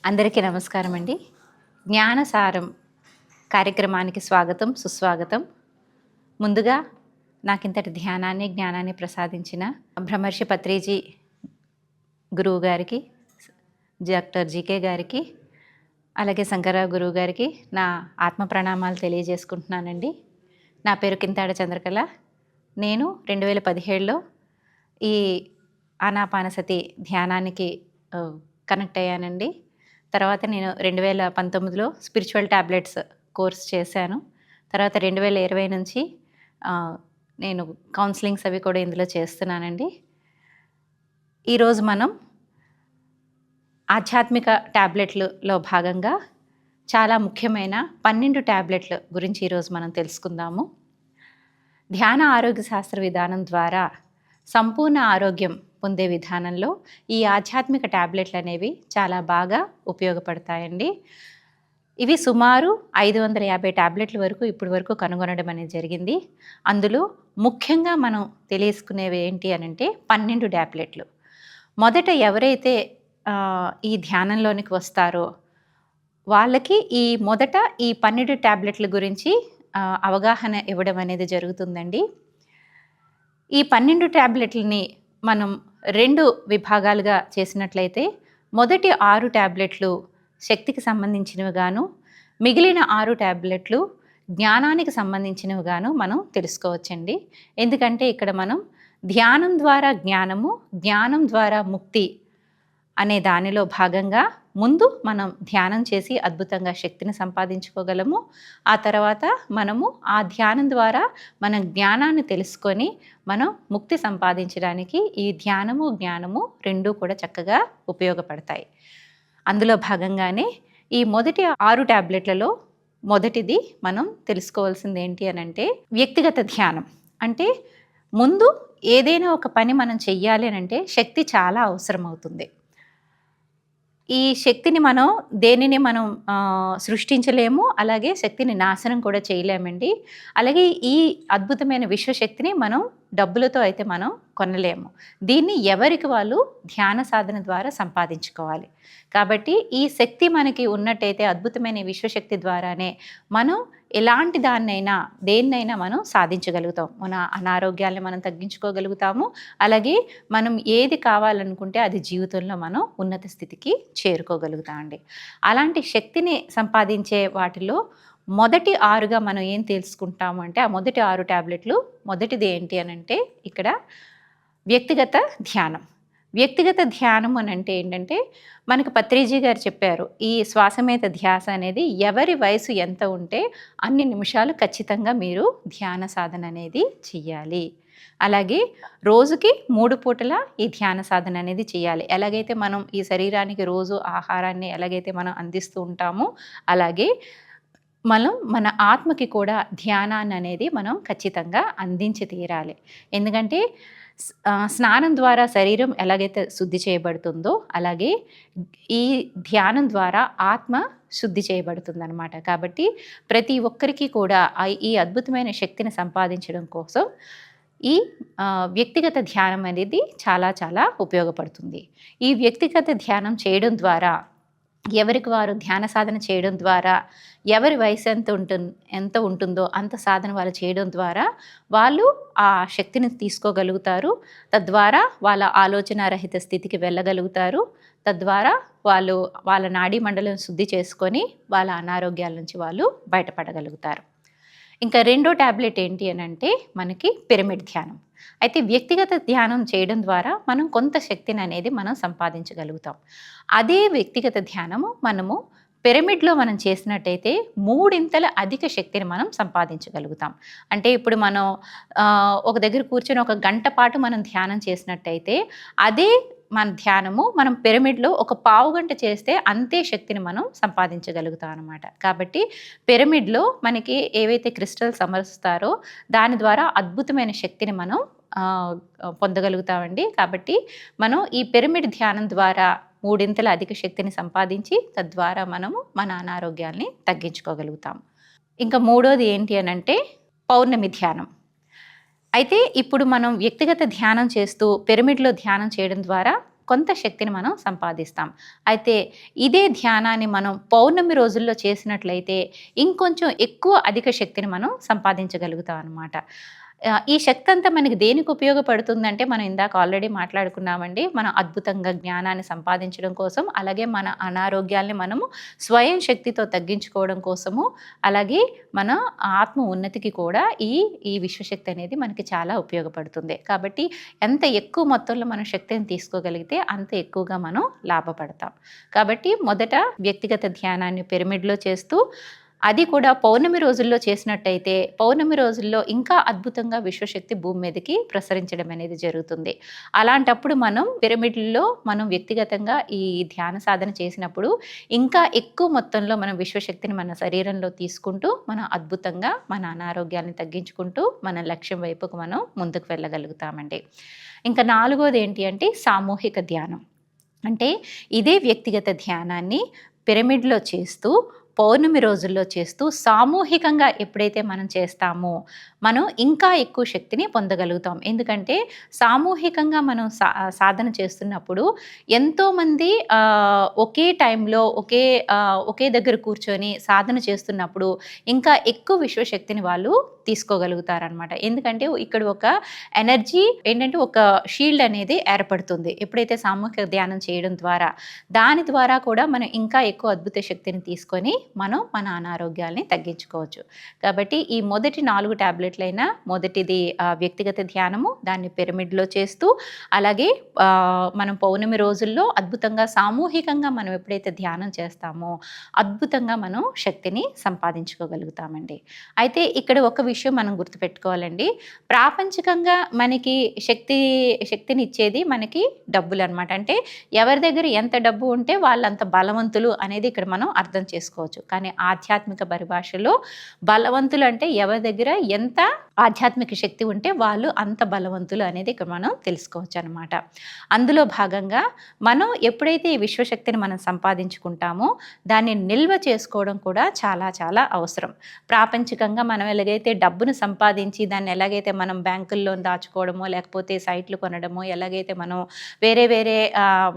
అందరికీ నమస్కారం అండి. జ్ఞానసారం కార్యక్రమానికి స్వాగతం, సుస్వాగతం. ముందుగా నాకింతటి ధ్యానాన్ని, జ్ఞానాన్ని ప్రసాదించిన బ్రహ్మర్షి పత్రిజీ గురువు గారికి, డాక్టర్ జీకే గారికి, అలాగే శంకరరావు గురువు గారికి నా ఆత్మ ప్రణామాలు తెలియజేసుకుంటున్నానండి. నా పేరు కింతాడ చంద్రకళ. నేను 2017లో ఈ ఆనాపానసతి ధ్యానానికి కనెక్ట్ అయ్యానండి. తర్వాత నేను 2019లో స్పిరిచువల్ టాబ్లెట్స్ కోర్స్ చేశాను. తర్వాత 2020 నుంచి నేను కౌన్సిలింగ్స్ అవి కూడా ఇందులో చేస్తున్నానండి. ఈరోజు మనం ఆధ్యాత్మిక టాబ్లెట్లలో భాగంగా చాలా ముఖ్యమైన 12 టాబ్లెట్ల గురించి ఈరోజు మనం తెలుసుకుందాము. ధ్యాన ఆరోగ్య శాస్త్ర విధానం ద్వారా సంపూర్ణ ఆరోగ్యం పొందే విధానంలో ఈ ఆధ్యాత్మిక టాబ్లెట్లు అనేవి చాలా బాగా ఉపయోగపడతాయండి. ఇవి సుమారు 550 టాబ్లెట్ల వరకు ఇప్పటి వరకు కనుగొనడం అనేది జరిగింది. అందులో ముఖ్యంగా మనం తెలుసుకునేవి ఏంటి అనంటే 12 టాబ్లెట్లు. మొదట ఎవరైతే ఈ ధ్యానంలోనికి వస్తారో వాళ్ళకి మొదట ఈ 12 టాబ్లెట్ల గురించి అవగాహన ఇవ్వడం అనేది జరుగుతుందండి. ఈ 12 టాబ్లెట్లని మనం 2 విభాగాలుగా చేసినట్లయితే మొదటి 6 టాబ్లెట్లు శక్తికి సంబంధించినవి గాను, మిగిలిన 6 టాబ్లెట్లు జ్ఞానానికి సంబంధించినవి గాను మనం తెలుసుకోవచ్చండి. ఎందుకంటే ఇక్కడ మనం ధ్యానం ద్వారా జ్ఞానము, జ్ఞానం ద్వారా ముక్తి అనే దానిలో భాగంగా ముందు మనం ధ్యానం చేసి అద్భుతంగా శక్తిని సంపాదించుకోగలము. ఆ తర్వాత మనము ఆ ధ్యానం ద్వారా మన జ్ఞానాన్ని తెలుసుకొని మనం ముక్తి సంపాదించడానికి ఈ ధ్యానము, జ్ఞానము రెండూ కూడా చక్కగా ఉపయోగపడతాయి. అందులో భాగంగానే ఈ మొదటి 6 టాబ్లెట్లలో మొదటిది మనం తెలుసుకోవాల్సింది ఏంటి అనంటే వ్యక్తిగత ధ్యానం. అంటే ముందు ఏదైనా ఒక పని మనం చెయ్యాలి అనంటే శక్తి చాలా అవసరం అవుతుంది. ఈ శక్తిని దేనిని మనం సృష్టించలేము, అలాగే శక్తిని నాశనం కూడా చేయలేమండి. అలాగే ఈ అద్భుతమైన విశ్వశక్తిని మనం డబ్బులతో అయితే మనం కొనలేము. దీన్ని ఎవరికి వాళ్ళు ధ్యాన సాధన ద్వారా సంపాదించుకోవాలి. కాబట్టి ఈ శక్తి మనకి ఉన్నట్టయితే అద్భుతమైన విశ్వశక్తి ద్వారానే మనం ఎలాంటి దేన్నైనా మనం సాధించగలుగుతాం. మన అనారోగ్యాలను మనం తగ్గించుకోగలుగుతాము. అలాగే మనం ఏది కావాలనుకుంటే అది జీవితంలో మనం ఉన్నత స్థితికి చేరుకోగలుగుతామండి. అలాంటి శక్తిని సంపాదించే వాటిలో మొదటి 6గా మనం ఏం తెలుసుకుంటాము అంటే ఆ మొదటి 6 టాబ్లెట్లు మొదటిది ఏంటి అనంటే ఇక్కడ వ్యక్తిగత ధ్యానం. వ్యక్తిగత ధ్యానం అని అంటే ఏంటంటే మనకు పత్రిజీ గారు చెప్పారు, ఈ శ్వాసమేత ధ్యాస అనేది ఎవరి వయసు ఎంత ఉంటే అన్ని నిమిషాలు ఖచ్చితంగా మీరు ధ్యాన సాధన అనేది చెయ్యాలి. అలాగే రోజుకి 3 పూటల ఈ ధ్యాన సాధన అనేది చేయాలి. ఎలాగైతే మనం ఈ శరీరానికి రోజు ఆహారాన్ని ఎలాగైతే మనం అందిస్తూ ఉంటామో అలాగే మన ఆత్మకి కూడా ధ్యానాన్ని అనేది మనం ఖచ్చితంగా అందించి తీరాలి. ఎందుకంటే స్నానం ద్వారా శరీరం ఎలాగైతే శుద్ధి చేయబడుతుందో అలాగే ఈ ధ్యానం ద్వారా ఆత్మ శుద్ధి చేయబడుతుందన్నమాట. కాబట్టి ప్రతి ఒక్కరికి కూడా ఈ అద్భుతమైన శక్తిని సంపాదించడం కోసం ఈ వ్యక్తిగత ధ్యానం అనేది చాలా చాలా ఉపయోగపడుతుంది. ఈ వ్యక్తిగత ధ్యానం చేయడం ద్వారా ఎవరికి వారు ధ్యాన సాధన చేయడం ద్వారా ఎవరి వయసు ఎంత ఉంటుందో అంత సాధన వాళ్ళు చేయడం ద్వారా వాళ్ళు ఆ శక్తిని తీసుకోగలుగుతారు. తద్వారా వాళ్ళ ఆలోచనారహిత స్థితికి వెళ్ళగలుగుతారు. తద్వారా వాళ్ళ నాడీ మండలం శుద్ధి చేసుకొని వాళ్ళ అనారోగ్యాల నుంచి వాళ్ళు బయటపడగలుగుతారు. ఇంకా రెండో టాబ్లెట్ ఏంటి అనంటే మనకి పిరమిడ్ ధ్యానం. అయితే వ్యక్తిగత ధ్యానం చేయడం ద్వారా మనం కొంత శక్తిని అనేది మనం సంపాదించగలుగుతాం. అదే వ్యక్తిగత ధ్యానము మనము పిరమిడ్లో మనం చేసినట్టయితే 3 అధిక శక్తిని మనం సంపాదించగలుగుతాం. అంటే ఇప్పుడు మనం ఒక దగ్గర కూర్చొని 1 గంట పాటు మనం ధ్యానం చేసినట్టయితే అదే మన ధ్యానము మనం పిరమిడ్లో ఒక పావు గంట చేస్తే అంతే శక్తిని మనం సంపాదించగలుగుతాం అన్నమాట. కాబట్టి పిరమిడ్లో మనకి ఏవైతే క్రిస్టల్స్ అమరుస్తారో దాని ద్వారా అద్భుతమైన శక్తిని మనం పొందగలుగుతామండి. కాబట్టి మనం ఈ పిరమిడ్ ధ్యానం ద్వారా 3 అధిక శక్తిని సంపాదించి తద్వారా మనము మన అనారోగ్యాల్ని తగ్గించుకోగలుగుతాం. ఇంకా మూడోది ఏంటి అనంటే పౌర్ణమి ధ్యానం. అయితే ఇప్పుడు మనం వ్యక్తిగత ధ్యానం చేస్తూ పిరమిడ్లో ధ్యానం చేయడం ద్వారా కొంత శక్తిని మనం సంపాదిస్తాం. అయితే ఇదే ధ్యానాన్ని మనం పౌర్ణమి రోజుల్లో చేసినట్లయితే ఇంకొంచెం ఎక్కువ అధిక శక్తిని మనం సంపాదించగలుగుతాం అనమాట. ఈ శక్తి అంతా మనకి దేనికి ఉపయోగపడుతుందంటే, మనం ఇందాక ఆల్రెడీ మాట్లాడుకున్నామండి. మనం అద్భుతంగా జ్ఞానాన్ని సంపాదించడం కోసం, అలాగే మన అనారోగ్యాల్ని మనము స్వయం శక్తితో తగ్గించుకోవడం కోసము, అలాగే మన ఆత్మ ఉన్నతికి కూడా ఈ విశ్వశక్తి అనేది మనకి చాలా ఉపయోగపడుతుంది. కాబట్టి ఎంత ఎక్కువ మొత్తంలో మనం శక్తిని తీసుకోగలిగితే అంత ఎక్కువగా మనం లాభపడతాం. కాబట్టి మొదట వ్యక్తిగత ధ్యానాన్ని పిరమిడ్‌లో చేస్తూ, అది కూడా పౌర్ణమి రోజుల్లో చేసినట్టయితే, పౌర్ణమి రోజుల్లో ఇంకా అద్భుతంగా విశ్వశక్తి భూమి మీదకి ప్రసరించడం అనేది జరుగుతుంది. అలాంటప్పుడు మనం పిరమిడ్‌లో మనం వ్యక్తిగతంగా ఈ ధ్యాన సాధన చేసినప్పుడు ఇంకా ఎక్కువ మొత్తంలో మనం విశ్వశక్తిని మన శరీరంలో తీసుకుంటూ, మనం అద్భుతంగా మన అనారోగ్యాన్ని తగ్గించుకుంటూ, మన లక్ష్యం వైపుకు మనం ముందుకు వెళ్ళగలుగుతామండి. ఇంకా నాలుగోది ఏంటి అంటే సామూహిక ధ్యానం. అంటే ఇదే వ్యక్తిగత ధ్యానాన్ని పిరమిడ్‌లో చేస్తూ, పౌర్ణమి రోజుల్లో చేస్తూ, సామూహికంగా ఎప్పుడైతే మనం చేస్తామో, మనం ఇంకా ఎక్కువ శక్తిని పొందగలుగుతాం. ఎందుకంటే సామూహికంగా మనం సాధన చేస్తున్నప్పుడు ఎంతోమంది ఒకే టైంలో ఒకే దగ్గర కూర్చొని సాధన చేస్తున్నప్పుడు ఇంకా ఎక్కువ విశ్వశక్తిని వాళ్ళు తీసుకోగలుగుతారనమాట. ఎందుకంటే ఇక్కడ ఒక ఎనర్జీ ఏంటంటే ఒక షీల్డ్ అనేది ఏర్పడుతుంది ఎప్పుడైతే సామూహిక ధ్యానం చేయడం ద్వారా. దాని ద్వారా కూడా మనం ఇంకా ఎక్కువ అద్భుత శక్తిని తీసుకొని మనం మన అనారోగ్యాల్ని తగ్గించుకోవచ్చు. కాబట్టి ఈ మొదటి 4 టాబ్లెట్లైనా, మొదటిది వ్యక్తిగత ధ్యానము, దాన్ని పిరమిడ్‌లో చేస్తూ, అలాగే మనం పౌర్ణమి రోజుల్లో అద్భుతంగా సామూహికంగా మనం ఎప్పుడైతే ధ్యానం చేస్తామో అద్భుతంగా మనం శక్తిని సంపాదించుకోగలుగుతామండి. అయితే ఇక్కడ ఒక విషయం మనం గుర్తుపెట్టుకోవాలండి. ప్రాపంచికంగా మనకి శక్తినిచ్చేది మనకి డబ్బులనమాట. అంటే ఎవరి దగ్గర ఎంత డబ్బు ఉంటే వాళ్ళంత బలవంతులు అనేది ఇక్కడ మనం అర్థం చేసుకోవచ్చు. కానీ ఆధ్యాత్మిక పరిభాషలో బలవంతులు అంటే ఎవరి దగ్గర ఎంత ఆధ్యాత్మిక శక్తి ఉంటే వాళ్ళు అంత బలవంతులు అనేది ఇక్కడ మనం తెలుసుకోవచ్చు అనమాట. అందులో భాగంగా మనం ఎప్పుడైతే ఈ విశ్వశక్తిని మనం సంపాదించుకుంటామో దాన్ని నిల్వ చేసుకోవడం కూడా చాలా చాలా అవసరం. ప్రాపంచికంగా మనం ఎలాగైతే డబ్బును సంపాదించి దాన్ని ఎలాగైతే మనం బ్యాంకుల్లో దాచుకోవడమో, లేకపోతే సైట్లు కొనడమో, ఎలాగైతే మనం వేరే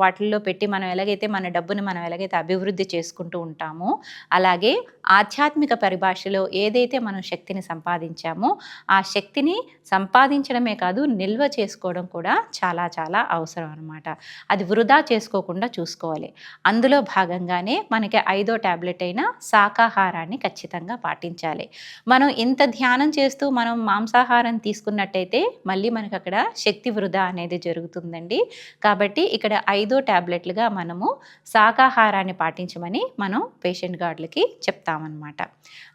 వాటిల్లో పెట్టి మనం ఎలాగైతే మన డబ్బుని మనం ఎలాగైతే అభివృద్ధి చేసుకుంటూ ఉంటామో, అలాగే ఆధ్యాత్మిక పరిభాషలో ఏదైతే మనం శక్తిని సంపాదించామో ఆ శక్తిని సంపాదించడమే కాదు, నిల్వ చేసుకోవడం కూడా చాలా చాలా అవసరం అనమాట. అది వృధా చేసుకోకుండా చూసుకోవాలి. అందులో భాగంగానే మనకి 5వ టాబ్లెట్ అయిన శాకాహారాన్ని ఖచ్చితంగా పాటించాలి. మనం ఇంత ధ్యానం చేస్తూ మనం మాంసాహారం తీసుకున్నట్టయితే మళ్ళీ మనకు అక్కడ శక్తి వృధా అనేది జరుగుతుందండి. కాబట్టి ఇక్కడ 5వ టాబ్లెట్లుగా మనము శాకాహారాన్ని పాటించమని మనం పేషెంట్ గార్డులకి చెప్తామన్నమాట.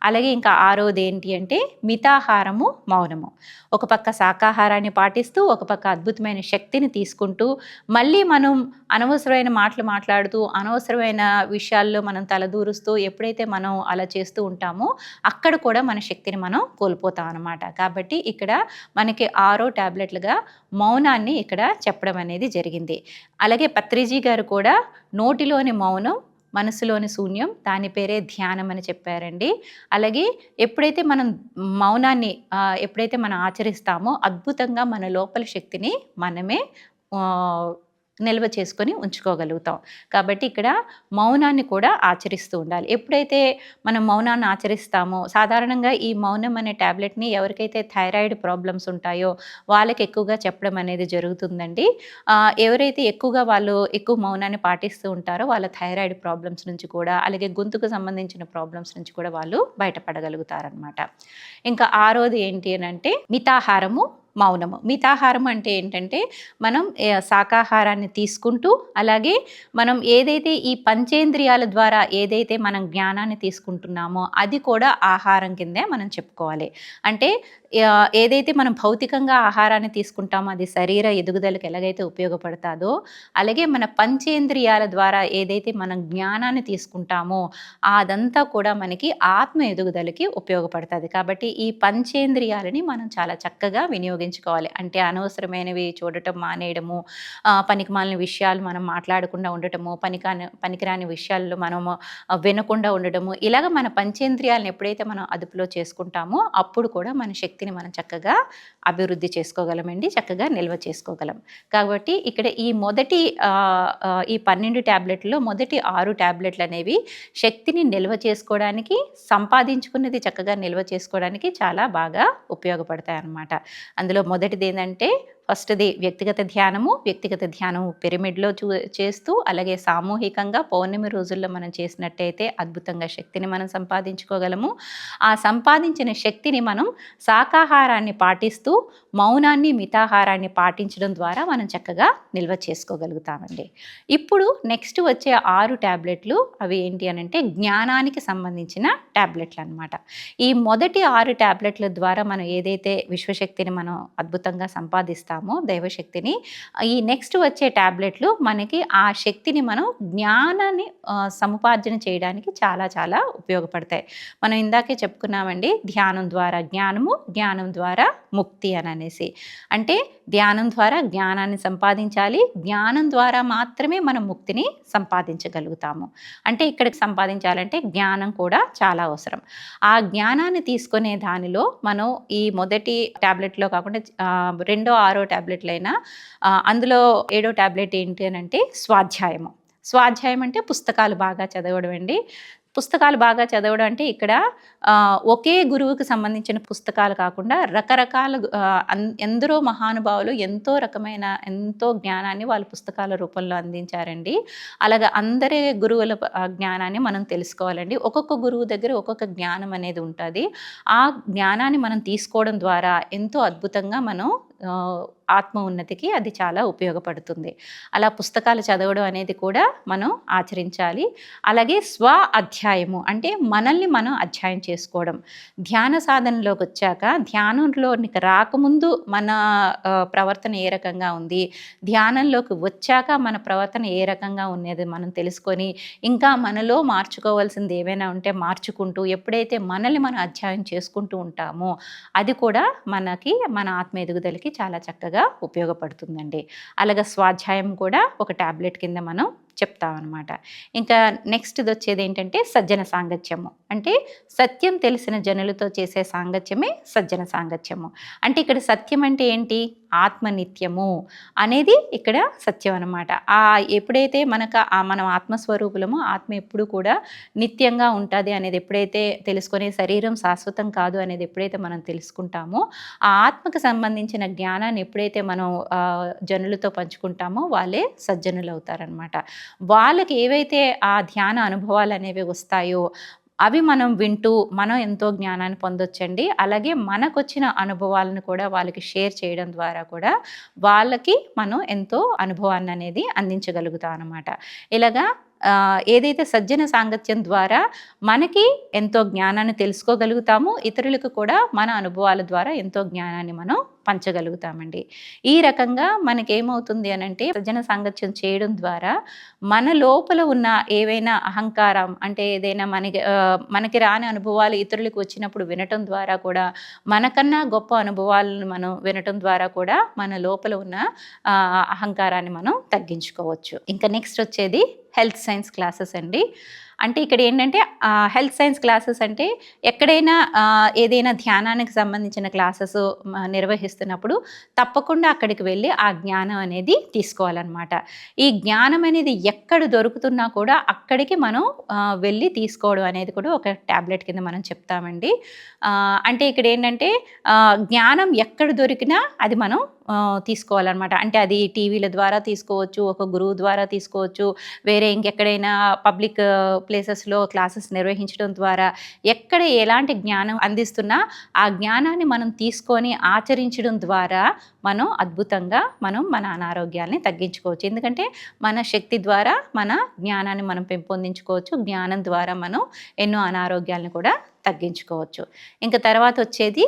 అలాగే ఇంకా 6వది ఏంటి అంటే మితాహారము, మౌనము. ఒక పక్క శాకాహారాన్ని పాటిస్తూ, ఒక పక్క అద్భుతమైన శక్తిని తీసుకుంటూ, మళ్ళీ మనం అనవసరమైన మాటలు మాట్లాడుతూ, అనవసరమైన విషయాల్లో మనం తలదూరుస్తూ ఎప్పుడైతే మనం అలా చేస్తూ ఉంటామో అక్కడ కూడా మన శక్తిని మనం కోల్పోతాం అన్నమాట. కాబట్టి ఇక్కడ మనకి 6వ టాబ్లెట్లుగా మౌనాన్ని ఇక్కడ చెప్పడం అనేది జరిగింది. అలాగే పత్రిజీ గారు కూడా నోటిలోని మౌనం, మనసులోని శూన్యం, దాని పేరే ధ్యానం అని చెప్పారండి. అలాగే ఎప్పుడైతే మనం మౌనాన్ని ఎప్పుడైతే మనం ఆచరిస్తామో అద్భుతంగా మన లోపల శక్తిని మనమే నిల్వ చేసుకొని ఉంచుకోగలుగుతాం. కాబట్టి ఇక్కడ మౌనాన్ని కూడా ఆచరిస్తూ ఉండాలి. ఎప్పుడైతే మనం మౌనాన్ని ఆచరిస్తామో, సాధారణంగా ఈ మౌనం అనే టాబ్లెట్ని ఎవరికైతే థైరాయిడ్ ప్రాబ్లమ్స్ ఉంటాయో వాళ్ళకి ఎక్కువగా చెప్పడం అనేది జరుగుతుందండి. ఎవరైతే వాళ్ళు ఎక్కువ మౌనాన్ని పాటిస్తూ ఉంటారో వాళ్ళ థైరాయిడ్ ప్రాబ్లమ్స్ నుంచి కూడా, అలాగే గొంతుకు సంబంధించిన ప్రాబ్లమ్స్ నుంచి కూడా వాళ్ళు బయటపడగలుగుతారనమాట. ఇంకా 6వది ఏంటి అని అంటే మితాహారము, మౌనము. మితాహారం అంటే ఏంటంటే మనం శాకాహారాన్ని తీసుకుంటూ, అలాగే మనం ఏదైతే ఈ పంచేంద్రియాల ద్వారా ఏదైతే మనం జ్ఞానాన్ని తీసుకుంటున్నామో అది కూడా ఆహారం కిందే మనం చెప్పుకోవాలి. అంటే ఏదైతే మనం భౌతికంగా ఆహారాన్ని తీసుకుంటామో అది శరీర ఎదుగుదలకు ఎలాగైతే ఉపయోగపడతాదో, అలాగే మన పంచేంద్రియాల ద్వారా ఏదైతే మనం జ్ఞానాన్ని తీసుకుంటామో అదంతా కూడా మనకి ఆత్మ ఎదుగుదలకి ఉపయోగపడుతుంది. కాబట్టి ఈ పంచేంద్రియాలని మనం చాలా చక్కగా వినియోగించుకోవాలి. పెంపొందించుకోవాలి. అంటే అనవసరమైనవి చూడటం మానేయడము, పనికిమాలిన విషయాలు మనం మాట్లాడకుండా ఉండటము, పనికిరాని విషయాల్లో మనము వినకుండా ఉండడము, ఇలాగ మన పంచేంద్రియాలను ఎప్పుడైతే మనం అదుపులో చేసుకుంటామో అప్పుడు కూడా మన శక్తిని మనం చక్కగా అభివృద్ధి చేసుకోగలమండి, చక్కగా నిల్వ చేసుకోగలం. కాబట్టి ఇక్కడ ఈ మొదటి ఈ 12 టాబ్లెట్లలో మొదటి 6 టాబ్లెట్లు అనేవి శక్తిని నిల్వ చేసుకోవడానికి, సంపాదించుకున్నది చక్కగా నిల్వ చేసుకోవడానికి చాలా బాగా ఉపయోగపడతాయి అన్నమాట. అందులో మొదటిది ఏంటంటే ఫస్ట్‌ది వ్యక్తిగత ధ్యానము. వ్యక్తిగత ధ్యానము పిరమిడ్‌లో చేస్తూ, అలాగే సామూహికంగా పౌర్ణమి రోజుల్లో మనం చేసినట్టయితే అద్భుతంగా శక్తిని మనం సంపాదించుకోగలము. ఆ సంపాదించిన శక్తిని మనం శాకాహారాన్ని పాటిస్తూ, మౌనాన్ని, మితాహారాన్ని పాటించడం ద్వారా మనం చక్కగా నిల్వ చేసుకోగలుగుతామండి. ఇప్పుడు నెక్స్ట్ వచ్చే 6 టాబ్లెట్లు అవి ఏంటి అనంటే జ్ఞానానికి సంబంధించిన టాబ్లెట్లు అన్నమాట. ఈ మొదటి 6 టాబ్లెట్ల ద్వారా మనం ఏదైతే విశ్వశక్తిని మనం అద్భుతంగా సంపాదిస్తామో దైవశక్తిని, ఈ నెక్స్ట్ వచ్చే టాబ్లెట్లు మనకి ఆ శక్తిని మనం జ్ఞానాన్ని సముపార్జన చేయడానికి చాలా చాలా ఉపయోగపడతాయి. మనం ఇందాకే చెప్పుకున్నామండి, ధ్యానం ద్వారా జ్ఞానము, జ్ఞానం ద్వారా ముక్తి అని అనేసి. అంటే ధ్యానం ద్వారా జ్ఞానాన్ని సంపాదించాలి, జ్ఞానం ద్వారా మాత్రమే మనం ముక్తిని సంపాదించగలుగుతాము. అంటే ఇక్కడికి సంపాదించాలంటే జ్ఞానం కూడా చాలా అవసరం. ఆ జ్ఞానాన్ని తీసుకునే దానిలో మనం ఈ మొదటి టాబ్లెట్లో కాకుండా రెండో 6 టాబ్లెట్లైనా అందులో 7వ టాబ్లెట్ ఏంటి అని అంటే స్వాధ్యాయము. స్వాధ్యాయం అంటే పుస్తకాలు బాగా చదవడం అండి. పుస్తకాలు బాగా చదవడం అంటే ఇక్కడ ఒకే గురువుకి సంబంధించిన పుస్తకాలు కాకుండా రకరకాల ఎందరో మహానుభావులు ఎంతో జ్ఞానాన్ని వాళ్ళ పుస్తకాల రూపంలో అందించారండి. అలాగా అందరి గురువుల జ్ఞానాన్ని మనం తెలుసుకోవాలండి. ఒక్కొక్క గురువు దగ్గర ఒక్కొక్క జ్ఞానం అనేది ఉంటుంది. ఆ జ్ఞానాన్ని మనం తీసుకోవడం ద్వారా ఎంతో అద్భుతంగా మనం ఆత్మ ఉన్నతికి అది చాలా ఉపయోగపడుతుంది. అలా పుస్తకాలు చదవడం అనేది కూడా మనం ఆచరించాలి. అలాగే స్వ అధ్యాయము అంటే మనల్ని మనం అధ్యాయం చేసుకోవడం. ధ్యాన సాధనలోకి వచ్చాక, ధ్యానంలోనికి రాకముందు మన ప్రవర్తన ఏ రకంగా ఉంది, ధ్యానంలోకి వచ్చాక మన ప్రవర్తన ఏ రకంగా ఉన్నది మనం తెలుసుకొని, ఇంకా మనలో మార్చుకోవాల్సింది ఏవైనా ఉంటే మార్చుకుంటూ, ఎప్పుడైతే మనల్ని మనం అధ్యాయం చేసుకుంటూ ఉంటామో అది కూడా మనకి మన ఆత్మ ఎదుగుదలకి చాలా చక్కగా ఉపయోగపడుతుందండి. అలాగే స్వాధ్యాయం కూడా ఒక టాబ్లెట్ కింద మనం చెప్తామన్నమాట. ఇంకా నెక్స్ట్‌ది వచ్చేది ఏంటంటే సజ్జన సాంగత్యము. అంటే సత్యం తెలిసిన జనులతో చేసే సాంగత్యమే సజ్జన సాంగత్యము. అంటే ఇక్కడ సత్యం అంటే ఏంటి? ఆత్మ నిత్యము అనేది ఇక్కడ సత్యం అన్నమాట. ఎప్పుడైతే మనం ఆత్మస్వరూపులమో, ఆత్మ ఎప్పుడు కూడా నిత్యంగా ఉంటుంది అనేది ఎప్పుడైతే తెలుసుకొని, శరీరం శాశ్వతం కాదు అనేది ఎప్పుడైతే మనం తెలుసుకుంటామో, ఆ ఆత్మకు సంబంధించిన జ్ఞానాన్ని ఎప్పుడైతే మనం జనులతో పంచుకుంటామో వాళ్ళే సజ్జనులు అవుతారనమాట. వాళ్ళకి ఏవైతే ఆ ధ్యాన అనుభవాలు అనేవి వస్తాయో అవి మనం వింటూ మనం ఎంతో జ్ఞానాన్ని పొందొచ్చండి. అలాగే మనకొచ్చిన అనుభవాలను కూడా వాళ్ళకి షేర్ చేయడం ద్వారా కూడా వాళ్ళకి మనం ఎంతో అనుభవాన్ని అనేది అందించగలుగుతాం అన్నమాట. ఇలాగా ఏదైతే సజ్జన సాంగత్యం ద్వారా మనకి ఎంతో జ్ఞానాన్ని తెలుసుకోగలుగుతామో, ఇతరులకు కూడా మన అనుభవాల ద్వారా ఎంతో జ్ఞానాన్ని మనం పంచగలుగుతామండి. ఈ రకంగా మనకేమవుతుంది అనంటే సజ్జన సాంగత్యం చేయడం ద్వారా మన లోపల ఉన్న ఏవైనా అహంకారం అంటే ఏదైనా మనకి రాని అనుభవాలు ఇతరులకు వచ్చినప్పుడు వినటం ద్వారా కూడా, మనకన్నా గొప్ప అనుభవాలను మనం వినటం ద్వారా కూడా మన లోపల ఉన్న అహంకారాన్ని మనం తగ్గించుకోవచ్చు. ఇంకా నెక్స్ట్ వచ్చేది హెల్త్ సైన్స్ క్లాసెస్ అండి. అంటే ఇక్కడ ఏంటంటే హెల్త్ సైన్స్ క్లాసెస్ అంటే ఎక్కడైనా ఏదైనా ధ్యానానికి సంబంధించిన క్లాసెస్ నిర్వహిస్తున్నప్పుడు తప్పకుండా అక్కడికి వెళ్ళి ఆ జ్ఞానం అనేది తీసుకోవాలన్నమాట. ఈ జ్ఞానం అనేది ఎక్కడ దొరుకుతున్నా కూడా అక్కడికి మనం వెళ్ళి తీసుకోవడం అనేది కూడా ఒక టాబ్లెట్ కింద మనం చెప్తామండి. అంటే ఇక్కడ ఏంటంటే జ్ఞానం ఎక్కడ దొరికినా అది మనం తీసుకోవాలన్నమాట. అంటే అది టీవీల ద్వారా తీసుకోవచ్చు, ఒక గురువు ద్వారా తీసుకోవచ్చు, వేరే ఇంకెక్కడైనా పబ్లిక్ ప్లేసెస్లో క్లాసెస్ నిర్వహించడం ద్వారా ఎక్కడ ఎలాంటి జ్ఞానం అందిస్తున్నా ఆ జ్ఞానాన్ని మనం తీసుకొని ఆచరించడం ద్వారా మనం అద్భుతంగా మన అనారోగ్యాన్ని తగ్గించుకోవచ్చు. ఎందుకంటే మన శక్తి ద్వారా మన జ్ఞానాన్ని మనం పెంపొందించుకోవచ్చు. జ్ఞానం ద్వారా మనం ఎన్నో అనారోగ్యాలను కూడా తగ్గించుకోవచ్చు. ఇంకా తర్వాత వచ్చేది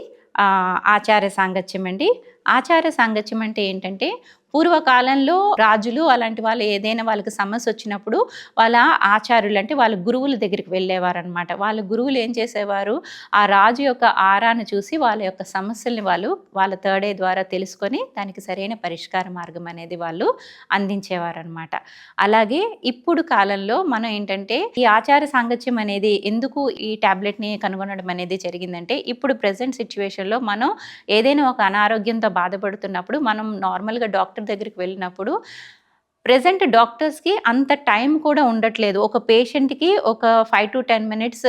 ఆచార్య సాంగత్యం అండి. ఆచార సాంగత్యం అంటే ఏంటంటే, పూర్వకాలంలో రాజులు అలాంటి వాళ్ళు ఏదైనా వాళ్ళకి సమస్యొచ్చినప్పుడు వాళ్ళ ఆచార్యులు అంటే వాళ్ళ గురువుల దగ్గరికి వెళ్ళేవారనమాట. వాళ్ళ గురువులు ఏం చేసేవారు, ఆ రాజు యొక్క ఆరాను చూసి వాళ్ళ యొక్క సమస్యల్ని వాళ్ళు వాళ్ళ థర్డ్ ఐ ద్వారా తెలుసుకొని దానికి సరైన పరిష్కార మార్గం అనేది వాళ్ళు అందించేవారనమాట. అలాగే ఇప్పుడు కాలంలో మనం ఏంటంటే, ఈ ఆచార సాంగత్యం అనేది ఎందుకు ఈ టాబ్లెట్‌ని కనుగొనడం అనేది జరిగిందంటే, ఇప్పుడు ప్రెజెంట్ సిట్యుయేషన్‌లో మనం ఏదైనా ఒక అనారోగ్యంతో బాధపడుతున్నప్పుడు మనం నార్మల్‌గా డాక్టర్ దగ్గరికి వెళ్ళినప్పుడు ప్రెజెంట్ డాక్టర్స్‌కి అంత టైం కూడా ఉండట్లేదు. ఒక పేషెంట్‌కి ఒక 5-10 మినిట్స్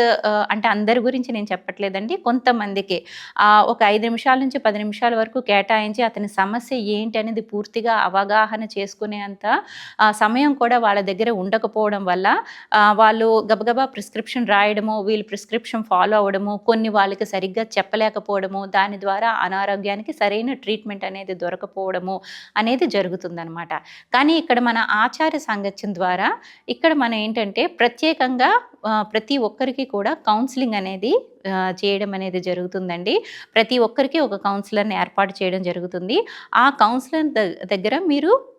అంటే అందరి గురించి నేను చెప్పట్లేదండి. కొంతమందికి ఒక 5 నిమిషాల నుంచి 10 నిమిషాల వరకు కేటాయించి అతని సమస్య ఏంటి అనేది పూర్తిగా అవగాహన చేసుకునేంత సమయం కూడా వాళ్ళ దగ్గర ఉండకపోవడం వల్ల వాళ్ళు గబగబా ప్రిస్క్రిప్షన్ రాయడము, వీళ్ళు ప్రిస్క్రిప్షన్ ఫాలో అవ్వడము, కొన్ని వాళ్ళకి సరిగ్గా చెప్పలేకపోవడము, దాని ద్వారా అనారోగ్యానికి సరైన ట్రీట్మెంట్ అనేది దొరకపోవడము అనేది జరుగుతుందనమాట. కానీ ఇక్కడ మన ఆచార సాంగత్యం ద్వారా ఇక్కడ మనం ఏంటంటే ప్రత్యేకంగా ప్రతి ఒక్కరికి కూడా కౌన్సిలింగ్ అనేది చేయడం అనేది జరుగుతుందండి. ప్రతి ఒక్కరికి ఒక కౌన్సిలర్‌ని ఏర్పాటు చేయడం జరుగుతుంది. ఆ కౌన్సిలర్ దగ్గర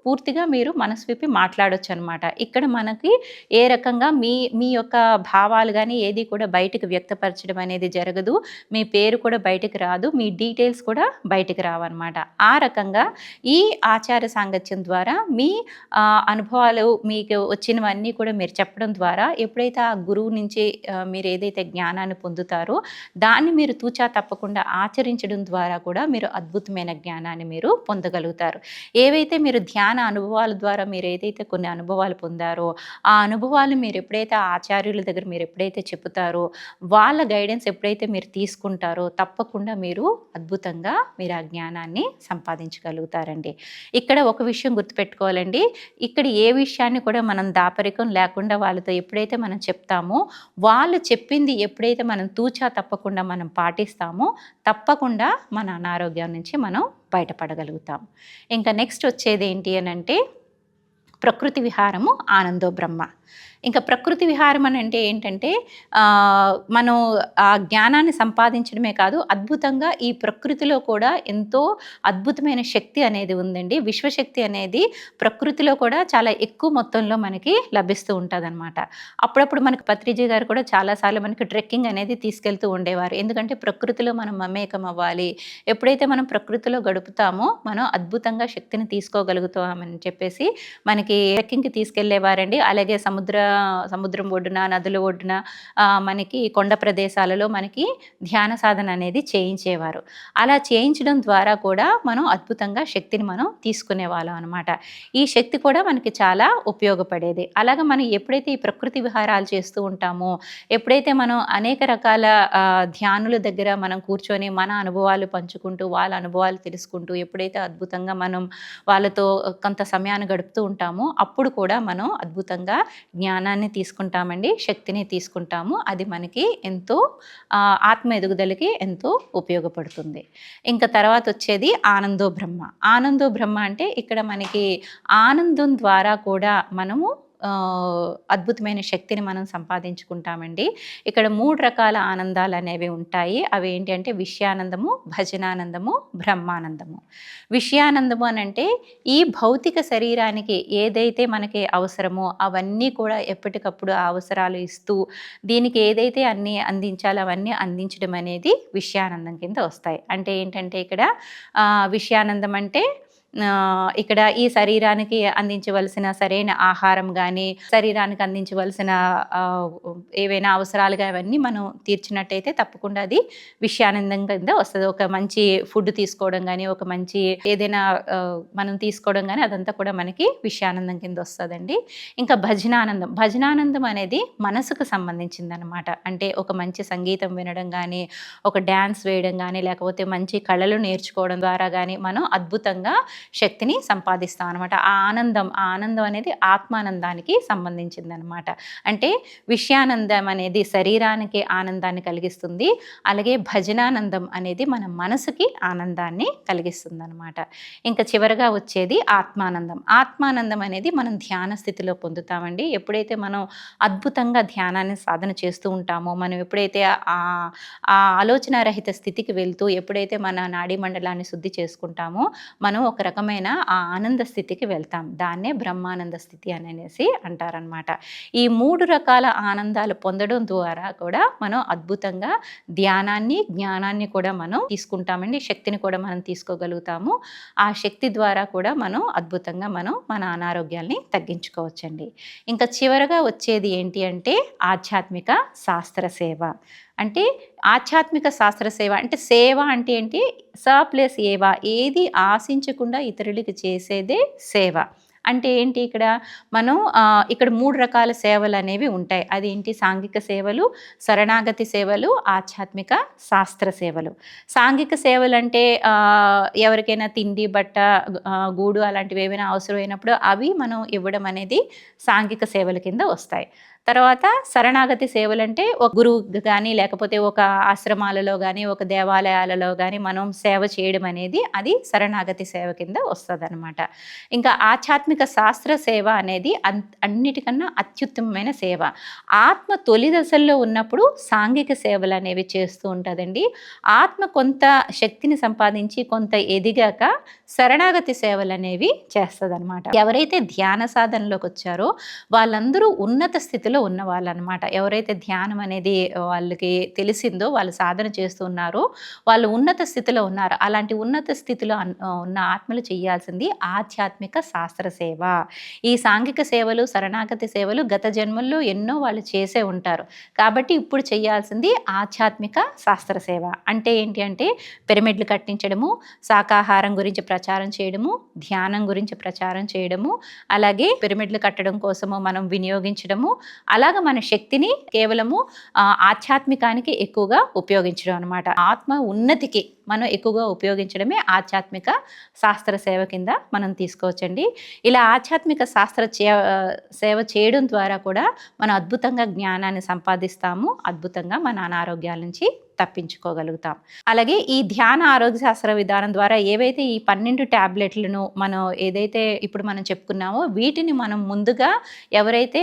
పూర్తిగా మీరు మనసు విప్పి మాట్లాడొచ్చనమాట. ఇక్కడ మనకి ఏ రకంగా మీ యొక్క భావాలు గాని ఏది కూడా బయటకు వ్యక్తపరచడం అనేది జరగదు. మీ పేరు కూడా బయటకి రాదు. మీ డీటెయిల్స్ కూడా బయటకి రావన్నమాట. ఆ రకంగా ఈ ఆచార సాంగత్యం ద్వారా మీ అనుభవాలు మీకు వచ్చినవన్నీ కూడా మీరు చెప్పడం ద్వారా ఎప్పుడైతే ఆ గురువు నుంచి మీరు ఏదైతే జ్ఞానాన్ని పొందుతారో దాన్ని మీరు తూచా తప్పకుండా ఆచరించడం ద్వారా కూడా మీరు అద్భుతమైన జ్ఞానాన్ని మీరు పొందగలుగుతారు. ఏవైతే మీరు ధ్యాన అనుభవాల ద్వారా మీరు ఏదైతే కొన్ని అనుభవాలు పొందారో ఆ అనుభవాలు మీరు ఎప్పుడైతే ఆచార్యుల దగ్గర మీరు ఎప్పుడైతే చెప్తారో వాళ్ళ గైడెన్స్ ఎప్పుడైతే మీరు తీసుకుంటారో తప్పకుండా మీరు అద్భుతంగా మీరు ఆ జ్ఞానాన్ని సంపాదించగలుగుతారండి. ఇక్కడ ఒక విషయం గుర్తుపెట్టుకోవాలండి. ఇక్కడ ఏ విషయాన్ని కూడా మనం దాపరికం లేకుండా వాళ్ళతో ఎప్పుడైతే మనం చెప్తామో వాళ్ళు చెప్పింది ఎప్పుడైతే మనం తూచా తప్పకుండా మనం పాటిస్తామో తప్పకుండా మన అనారోగ్యం నుంచి మనం బయటపడగలుగుతాం. ఇంకా నెక్స్ట్ వచ్చేది ఏంటి అనంటే ప్రకృతి విహారము ఆనందో బ్రహ్మ. ఇంకా ప్రకృతి విహారం అని అంటే ఏంటంటే మనం ఆ జ్ఞానాన్ని సంపాదించడమే కాదు అద్భుతంగా ఈ ప్రకృతిలో కూడా ఎంతో అద్భుతమైన శక్తి అనేది ఉందండి. విశ్వశక్తి అనేది ప్రకృతిలో కూడా చాలా ఎక్కువ మొత్తంలో మనకి లభిస్తూ ఉంటుందన్నమాట. అప్పుడప్పుడు మనకి పత్రిజీ గారు కూడా చాలాసార్లు మనకి ట్రెక్కింగ్ అనేది తీసుకెళ్తూ ఉండేవారు. ఎందుకంటే ప్రకృతిలో మనం మమేకం అవ్వాలి. ఎప్పుడైతే మనం ప్రకృతిలో గడుపుతామో మనం అద్భుతంగా శక్తిని తీసుకోగలుగుతామని చెప్పేసి మనకి ట్రెక్కింగ్‌కి తీసుకెళ్లేవారండి. అలాగే సముద్రం ఒడ్డున, నదుల ఒడ్డున మనకి కొండ ప్రదేశాలలో మనకి ధ్యాన సాధన అనేది చేయించేవారు. అలా చేయించడం ద్వారా కూడా మనం అద్భుతంగా శక్తిని మనం తీసుకునేవాళ్ళం అనమాట. ఈ శక్తి కూడా మనకి చాలా ఉపయోగపడేది. అలాగే మనం ఎప్పుడైతే ఈ ప్రకృతి విహారాలు చేస్తూ ఉంటామో, ఎప్పుడైతే మనం అనేక రకాల ధ్యానుల దగ్గర మనం కూర్చొని మన అనుభవాలు పంచుకుంటూ, వాళ్ళ అనుభవాలు తెలుసుకుంటూ ఎప్పుడైతే అద్భుతంగా మనం వాళ్ళతో కొంత సమయాన్ని గడుపుతూ ఉంటామో అప్పుడు కూడా మనం అద్భుతంగా జ్ఞానాన్ని తీసుకుంటామండి, శక్తిని తీసుకుంటాము. అది మనకి ఎంతో ఆత్మ ఎదుగుదలకి ఎంతో ఉపయోగపడుతుంది. ఇంకా తర్వాత వచ్చేది ఆనందో బ్రహ్మ. ఆనందో బ్రహ్మ అంటే ఇక్కడ మనకి ఆనందం ద్వారా కూడా మనము అద్భుతమైన శక్తిని మనం సంపాదించుకుంటామండి. ఇక్కడ 3 రకాల ఆనందాలు అనేవి ఉంటాయి. అవి ఏంటి అంటే విషయానందము, భజనానందము, బ్రహ్మానందము. విషయానందము అనంటే ఈ భౌతిక శరీరానికి ఏదైతే మనకి అవసరమో అవన్నీ కూడా ఎప్పటికప్పుడు ఆ అవసరాలు ఇస్తూ దీనికి ఏదైతే అన్నీ అందించాలో అవన్నీ అందించడం అనేది విషయానందం కింద వస్తాయి. అంటే ఏంటంటే ఇక్కడ విషయానందం అంటే ఇక్కడ ఈ శరీరానికి అందించవలసిన సరైన ఆహారం గానీ, శరీరానికి అందించవలసిన ఏవైనా అవసరాలుగా అవన్నీ మనం తీర్చినట్టయితే తప్పకుండా అది విషయానందం కింద వస్తది. ఒక మంచి ఫుడ్ తీసుకోవడం గానీ, ఒక మంచి ఏదైనా మనం తీసుకోవడం గానీ అదంతా కూడా మనకి విషయానందం కింద వస్తదండి. ఇంకా భజనానందం. భజనానందం అనేది మనసుకు సంబంధించిందనమాట. అంటే ఒక మంచి సంగీతం వినడం గానీ, ఒక డాన్స్ వేయడం గానీ, లేకపోతే మంచి కళలు నేర్చుకోవడం ద్వారా గానీ మనం అద్భుతంగా శక్తిని సంపాదిస్తాం అనమాట. ఆ ఆనందం అనేది ఆత్మానందానికి సంబంధించిందనమాట. అంటే విషయానందం అనేది శరీరానికి ఆనందాన్ని కలిగిస్తుంది. అలాగే భజనానందం అనేది మన మనసుకి ఆనందాన్ని కలిగిస్తుందనమాట. ఇంకా చివరగా వచ్చేది ఆత్మానందం. ఆత్మానందం అనేది మనం ధ్యాన స్థితిలో పొందుతామండి. ఎప్పుడైతే మనం అద్భుతంగా ధ్యానాన్ని సాధన చేస్తూ ఉంటామో, మనం ఎప్పుడైతే ఆ ఆలోచనారహిత స్థితికి వెళ్తూ ఎప్పుడైతే మన నాడీ మండలాన్ని శుద్ధి చేసుకుంటామో, మనం ఒక రకమైన ఆ ఆనంద స్థితికి వెళ్తాం. దాన్నే బ్రహ్మానంద స్థితి అనేసి అంటారనమాట. ఈ 3 రకాల ఆనందాలు పొందడం ద్వారా కూడా మనం అద్భుతంగా ధ్యానాన్ని, జ్ఞానాన్ని కూడా మనం తీసుకుంటామండి. శక్తిని కూడా మనం తీసుకోగలుగుతాము. ఆ శక్తి ద్వారా కూడా మనం అద్భుతంగా మన అనారోగ్యాల్ని తగ్గించుకోవచ్చండి. ఇంకా చివరగా వచ్చేది ఏంటి అంటే ఆధ్యాత్మిక శాస్త్ర సేవ. అంటే ఆధ్యాత్మిక శాస్త్ర సేవ అంటే సేవ అంటే ఏంటి? ప్లస్ ఏవ, ఏది ఆశించకుండా ఇతరులకి చేసేదే సేవ. అంటే ఏంటి ఇక్కడ మనం ఇక్కడ 3 రకాల సేవలనేవి ఉంటాయి. అదేంటి? సాంఘిక సేవలు, శరణాగతి సేవలు, ఆధ్యాత్మిక శాస్త్ర సేవలు. సాంఘిక సేవలంటే ఎవరికైనా తిండి, బట్ట, గూడు అలాంటివి ఏవైనా అవసరమైనప్పుడు అవి మనం ఇవ్వడం అనేది సాంఘిక సేవల కింద వస్తాయి. తర్వాత శరణాగతి సేవలంటే ఒక గురువు కానీ, లేకపోతే ఒక ఆశ్రమాలలో కానీ, ఒక దేవాలయాలలో కానీ మనం సేవ చేయడం అనేది అది శరణాగతి సేవ కింద వస్తుందన్నమాట. ఇంకా ఆధ్యాత్మిక శాస్త్ర సేవ అనేది అన్నిటికన్నా అత్యుత్తమమైన సేవ. ఆత్మ తొలి దశల్లో ఉన్నప్పుడు సాంఘిక సేవలు అనేవి చేస్తూ ఉంటుందండి. ఆత్మ కొంత శక్తిని సంపాదించి కొంత ఎదిగాక శరణాగతి సేవలు అనేవి చేస్తుందన్నమాట. ఎవరైతే ధ్యాన సాధనలోకి వచ్చారో వాళ్ళందరూ ఉన్నత స్థితిలో ఉన్న వాళ్ళనమాట. ఎవరైతే ధ్యానం అనేది వాళ్ళకి తెలిసిందో, వాళ్ళు సాధన చేస్తున్నారో వాళ్ళు ఉన్నత స్థితిలో ఉన్నారు. అలాంటి ఉన్నత స్థితిలో ఉన్న ఆత్మలు చేయాల్సింది ఆధ్యాత్మిక శాస్త్ర సేవ. ఈ సాంఘిక సేవలు, శరణాగతి సేవలు గత జన్మల్లో ఎన్నో వాళ్ళు చేసే ఉంటారు. కాబట్టి ఇప్పుడు చేయాల్సింది ఆధ్యాత్మిక శాస్త్ర సేవ. అంటే ఏంటి అంటే పిరమిడ్లు కట్టించడము, శాకాహారం గురించి ప్రచారం చేయడము, ధ్యానం గురించి ప్రచారం చేయడము, అలాగే పిరమిడ్లు కట్టడం కోసము మనం వినియోగించడము, అలాగ మన శక్తిని కేవలము ఆధ్యాత్మికానికి ఎక్కువగా ఉపయోగించడం అనమాట. ఆత్మ ఉన్నతికి మనం ఎక్కువగా ఉపయోగించడమే ఆధ్యాత్మిక శాస్త్ర సేవ కింద మనం తీసుకోవచ్చండి. ఇలా ఆధ్యాత్మిక శాస్త్ర సేవ చేయడం ద్వారా కూడా మనం అద్భుతంగా జ్ఞానాన్ని సంపాదిస్తాము. అద్భుతంగా మన అనారోగ్యాల నుంచి తప్పించుకోగలుగుతాం. అలాగే ఈ ధ్యాన ఆరోగ్య శాస్త్ర విధానం ద్వారా ఏవైతే ఈ 12 టాబ్లెట్లను మనం ఏదైతే ఇప్పుడు మనం చెప్పుకున్నామో వీటిని మనం ముందుగా ఎవరైతే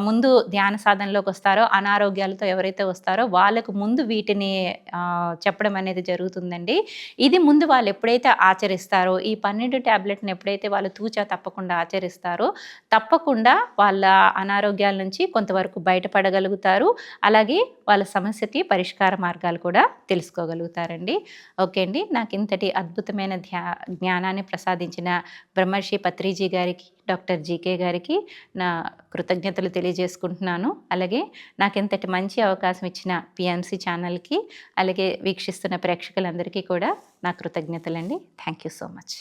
ముందు ధ్యాన సాధనలోకి వస్తారో, అనారోగ్యాలతో ఎవరైతే వస్తారో వాళ్ళకు ముందు వీటిని చెప్పడం అనేది జరుగుతుందండి. ఇది ముందు వాళ్ళు ఎప్పుడైతే ఆచరిస్తారో, ఈ 12 టాబ్లెట్ని ఎప్పుడైతే వాళ్ళు తూచా తప్పకుండా ఆచరిస్తారో తప్పకుండా వాళ్ళ అనారోగ్యాల నుంచి కొంతవరకు బయటపడగలుగుతారు. అలాగే వాళ్ళ సమస్యకి పరిష్కార మార్గాలు కూడా తెలుసుకోగలుగుతారండి. ఓకే అండి, నాకు ఇంతటి అద్భుతమైన జ్ఞానాన్ని ప్రసాదించిన బ్రహ్మర్షి పత్రిజీ గారికి, డాక్టర్ జీకే గారికి నా కృతజ్ఞతలు తెలియజేసుకుంటున్నాను. అలాగే నాకు ఇంతటి మంచి అవకాశం ఇచ్చిన పిఎంసి ఛానల్కి, అలాగే వీక్షిస్తున్న ప్రేక్షకులందరికీ కూడా నా కృతజ్ఞతలండి. Thank you so much.